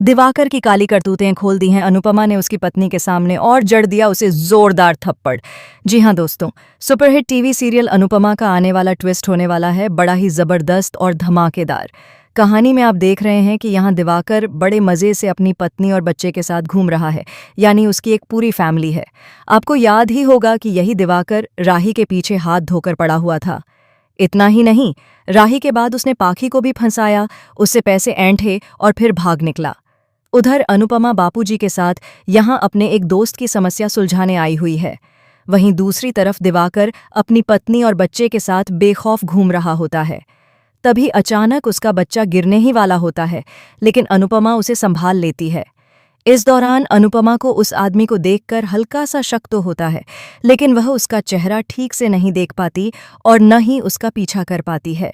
दिवाकर की काली करतूतें खोल दी हैं अनुपमा ने उसकी पत्नी के सामने और जड़ दिया उसे जोरदार थप्पड़। जी हाँ दोस्तों, सुपरहिट टीवी सीरियल अनुपमा का आने वाला ट्विस्ट होने वाला है बड़ा ही जबरदस्त और धमाकेदार। कहानी में आप देख रहे हैं कि यहाँ दिवाकर बड़े मजे से अपनी पत्नी और बच्चे के साथ घूम रहा है, यानी उसकी एक पूरी फैमिली है। आपको याद ही होगा कि यही दिवाकर राही के पीछे हाथ धोकर पड़ा हुआ था। इतना ही नहीं, राही के बाद उसने पाखी को भी फंसाया, उससे पैसे ऐंठे और फिर भाग निकला। उधर अनुपमा बापूजी के साथ यहाँ अपने एक दोस्त की समस्या सुलझाने आई हुई है। वहीं दूसरी तरफ दिवाकर अपनी पत्नी और बच्चे के साथ बेखौफ घूम रहा होता है। तभी अचानक उसका बच्चा गिरने ही वाला होता है, लेकिन अनुपमा उसे संभाल लेती है। इस दौरान अनुपमा को उस आदमी को देखकर हल्का सा शक तो होता है, लेकिन वह उसका चेहरा ठीक से नहीं देख पाती और न ही उसका पीछा कर पाती है।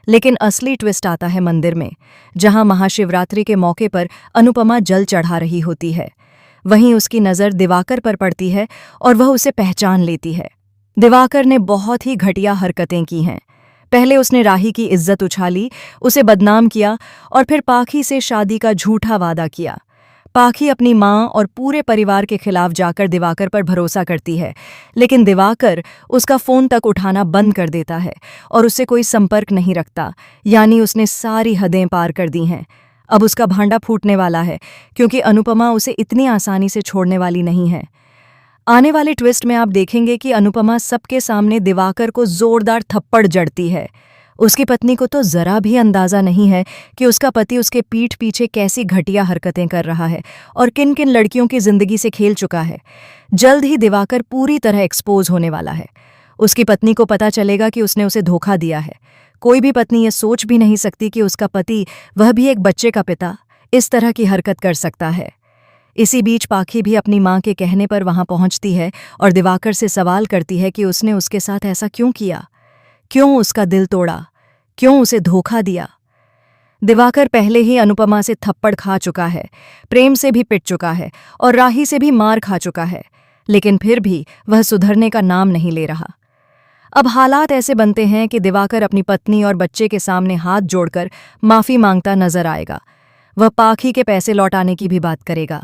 लेकिन असली ट्विस्ट आता है मंदिर में, जहां महाशिवरात्रि के मौके पर अनुपमा जल चढ़ा रही होती है। वहीं उसकी नज़र दिवाकर पर पड़ती है और वह उसे पहचान लेती है। दिवाकर ने बहुत ही घटिया हरकतें की हैं। पहले उसने राही की इज्जत उछाली, उसे बदनाम किया और फिर पाखी से शादी का झूठा वादा किया। पाखी अपनी माँ और पूरे परिवार के खिलाफ जाकर दिवाकर पर भरोसा करती है, लेकिन दिवाकर उसका फ़ोन तक उठाना बंद कर देता है और उससे कोई संपर्क नहीं रखता, यानी उसने सारी हदें पार कर दी हैं। अब उसका भांडा फूटने वाला है, क्योंकि अनुपमा उसे इतनी आसानी से छोड़ने वाली नहीं है। आने वाले ट्विस्ट में आप देखेंगे कि अनुपमा सबके सामने दिवाकर को जोरदार थप्पड़ जड़ती है। उसकी पत्नी को तो जरा भी अंदाजा नहीं है कि उसका पति उसके पीठ पीछे कैसी घटिया हरकतें कर रहा है और किन किन लड़कियों की जिंदगी से खेल चुका है। जल्द ही दिवाकर पूरी तरह एक्सपोज होने वाला है। उसकी पत्नी को पता चलेगा कि उसने उसे धोखा दिया है। कोई भी पत्नी ये सोच भी नहीं सकती कि उसका पति, वह भी एक बच्चे का पिता, इस तरह की हरकत कर सकता है। इसी बीच पाखी भी अपनी माँ के कहने पर वहां पहुंचती है और दिवाकर से सवाल करती है कि उसने उसके साथ ऐसा क्यों किया, क्यों उसका दिल तोड़ा, क्यों उसे धोखा दिया। दिवाकर पहले ही अनुपमा से थप्पड़ खा चुका है, प्रेम से भी पिट चुका है और राही से भी मार खा चुका है, लेकिन फिर भी वह सुधरने का नाम नहीं ले रहा। अब हालात ऐसे बनते हैं कि दिवाकर अपनी पत्नी और बच्चे के सामने हाथ जोड़कर माफी मांगता नजर आएगा। वह पाखी के पैसे लौटाने की भी बात करेगा।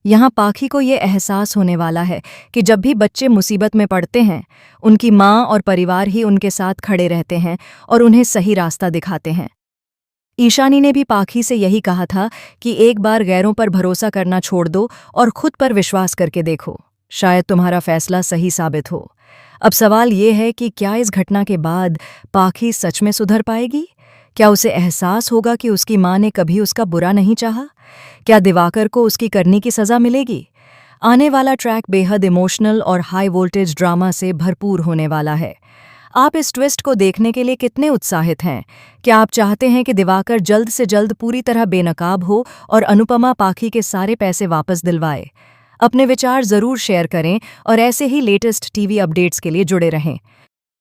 यहाँ पाखी को ये एहसास होने वाला है कि जब भी बच्चे मुसीबत में पड़ते हैं, उनकी माँ और परिवार ही उनके साथ खड़े रहते हैं और उन्हें सही रास्ता दिखाते हैं। ईशानी ने भी पाखी से यही कहा था कि एक बार गैरों पर भरोसा करना छोड़ दो और खुद पर विश्वास करके देखो, शायद तुम्हारा फैसला सही साबित हो। अब सवाल ये है कि क्या इस घटना के बाद पाखी सच में सुधर पाएगी? क्या उसे एहसास होगा कि उसकी माँ ने कभी उसका बुरा नहीं चाहा? क्या दिवाकर को उसकी करनी की सज़ा मिलेगी? आने वाला ट्रैक बेहद इमोशनल और हाई वोल्टेज ड्रामा से भरपूर होने वाला है। आप इस ट्विस्ट को देखने के लिए कितने उत्साहित हैं? क्या आप चाहते हैं कि दिवाकर जल्द से जल्द पूरी तरह बेनकाब हो और अनुपमा पाखी के सारे पैसे वापस दिलवाए? अपने विचार ज़रूर शेयर करें और ऐसे ही लेटेस्ट टीवी अपडेट्स के लिए जुड़े रहें।